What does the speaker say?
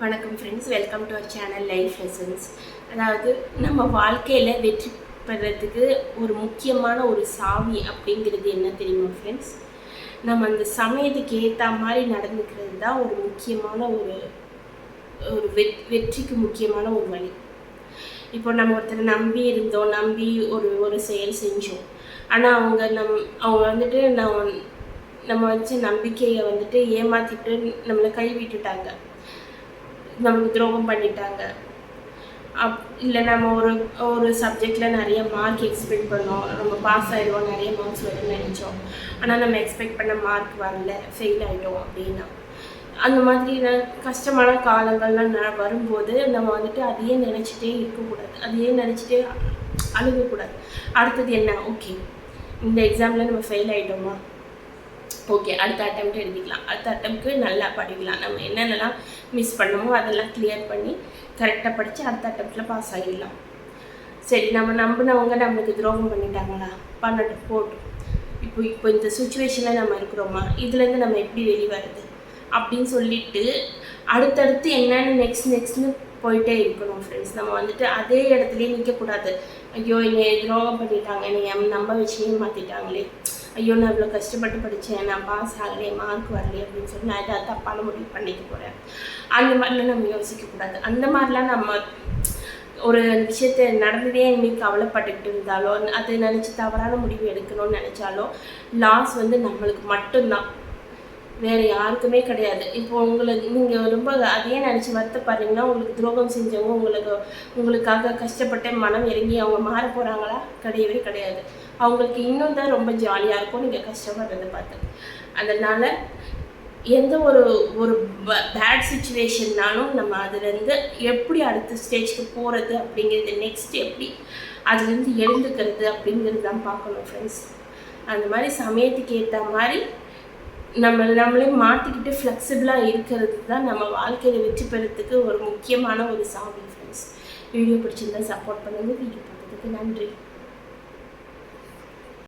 வணக்கம் friends, welcome to our channel life lessons. அதாவது நம்ம வாழ்க்கையில் வெற்றி பெறத்துக்கு ஒரு முக்கியமான ஒரு சாவி அப்படிங்கிறது என்ன தெரியுமா ஃப்ரெண்ட்ஸ்? நம்ம அந்த சமயத்துக்கு ஏற்ற மாதிரி நடந்துக்கிறது தான் ஒரு முக்கியமான ஒரு ஒரு வெற்றிக்கு முக்கியமான ஒரு வழி. இப்போ நம்ம ஒருத்தரை நம்பி ஒரு செயல் செஞ்சோம். ஆனால் அவங்க வந்துட்டு நம்ம வச்ச நம்பிக்கையை வந்துட்டு ஏமாற்றிட்டு நம்மளை கைவிட்டுட்டாங்க, நம்மளுக்கு துரோகம் பண்ணிட்டாங்க. இல்லை நம்ம ஒரு சப்ஜெக்டில் நிறைய மார்க் எக்ஸ்பெக்ட் பண்ணோம், நம்ம பாஸ் ஆகிடுவோம், நிறைய மார்க்ஸ் வரும்னு நினச்சோம். ஆனால் நம்ம எக்ஸ்பெக்ட் பண்ண மார்க் வரல, ஃபெயில் ஆகிட்டோம். அப்படின்னா அந்த மாதிரி கஷ்டமான காலங்கள்லாம் வரும்போது நம்ம வந்துட்டு அதையே நினச்சிட்டே இருக்கக்கூடாது, அதையே நினச்சிட்டே அழுகக்கூடாது. அடுத்தது என்ன? ஓகே, இந்த எக்ஸாமில் நம்ம ஃபெயில் ஆகிட்டோமா, ஓகே, அடுத்த அட்டெம்ப்ட் எழுதிக்கலாம், அடுத்த அட்டெம்ப்ட்க்கு நல்லா படிக்கலாம், நம்ம என்னென்னலாம் மிஸ் பண்ணமோ அதெல்லாம் கிளியர் பண்ணி கரெக்டாக படித்து அடுத்த அட்டெம்ப்டில் பாஸ் ஆகிடலாம். சரி, நம்ம நம்பினவங்க நம்மளுக்கு துரோகம் பண்ணிட்டாங்களா, பண்ணட்டும், போட்டோம். இப்போ இந்த சுச்சுவேஷனில் நம்ம இருக்கிறோமா, இதுலேருந்து நம்ம எப்படி வெளிவருது அப்படின்னு சொல்லிட்டு அடுத்தடுத்து என்னென்னு நெக்ஸ்ட்னு போயிட்டே இருக்கணும் ஃப்ரெண்ட்ஸ். நம்ம வந்துட்டு அதே இடத்துலையே நிற்கக்கூடாது. ஐயோ, என்னை துரோகம் பண்ணிட்டாங்க, என்னை நம்ப வச்சே மாற்றிட்டாங்களே, ஐயோ நான் இவ்வளோ கஷ்டப்பட்டு படித்தேன், நான் பாஸ் ஆகலையே, மார்க் வரலையே அப்படின்னு சொல்லி நான் ஏதாவது தப்பான முடிவு பண்ணிக்க போகிறேன். அந்த மாதிரிலாம் நம்ம யோசிக்கக்கூடாது. அந்த மாதிரிலாம் நம்ம ஒரு விஷயத்தை நடந்ததே இன்னைக்கு கவலைப்பட்டுக்கிட்டு இருந்தாலோ, அதை நினச்சி தவறான முடிவு எடுக்கணும்னு நினச்சாலோ லாஸ் நம்மளுக்கு மட்டும்தான், வேறு யாருக்குமே கிடையாது. இப்போ நீங்கள் ரொம்ப அதையே நினச்சி வருத்தப்படுறீங்கன்னா, உங்களுக்கு துரோகம் செஞ்சவங்க உங்களுக்காக கஷ்டப்பட்டு மனம் இறங்கி அவங்க மாற போகிறாங்களா? கிடையவே கிடையாது. அவங்களுக்கு இன்னும் தான் ரொம்ப ஜாலியாக இருக்கும் நீங்கள் கஷ்டப்படுறதை பார்த்து. அதனால் எந்த ஒரு பேட் சுச்சுவேஷன்னாலும் நம்ம அதுலேருந்து எப்படி அடுத்த ஸ்டேஜ்க்கு போகிறது அப்படிங்கிறது, நெக்ஸ்ட் எப்படி அதுலேருந்து எழுந்துக்கிறது அப்படிங்கிறது தான் பார்க்கணும் ஃப்ரெண்ட்ஸ். அந்த மாதிரி சமயத்துக்கு ஏற்ற மாதிரி நம்மளே மாற்றிக்கிட்டு ஃப்ளெக்சிபிளாக இருக்கிறது தான் நம்ம வாழ்க்கையில் வெற்றி பெறத்துக்கு ஒரு முக்கியமான ஒரு சாவி ஃப்ரெண்ட்ஸ். வீடியோ பிடிச்சிருந்தா சப்போர்ட் பண்ணுங்கள். வீடியோ பார்த்ததுக்கு நன்றி.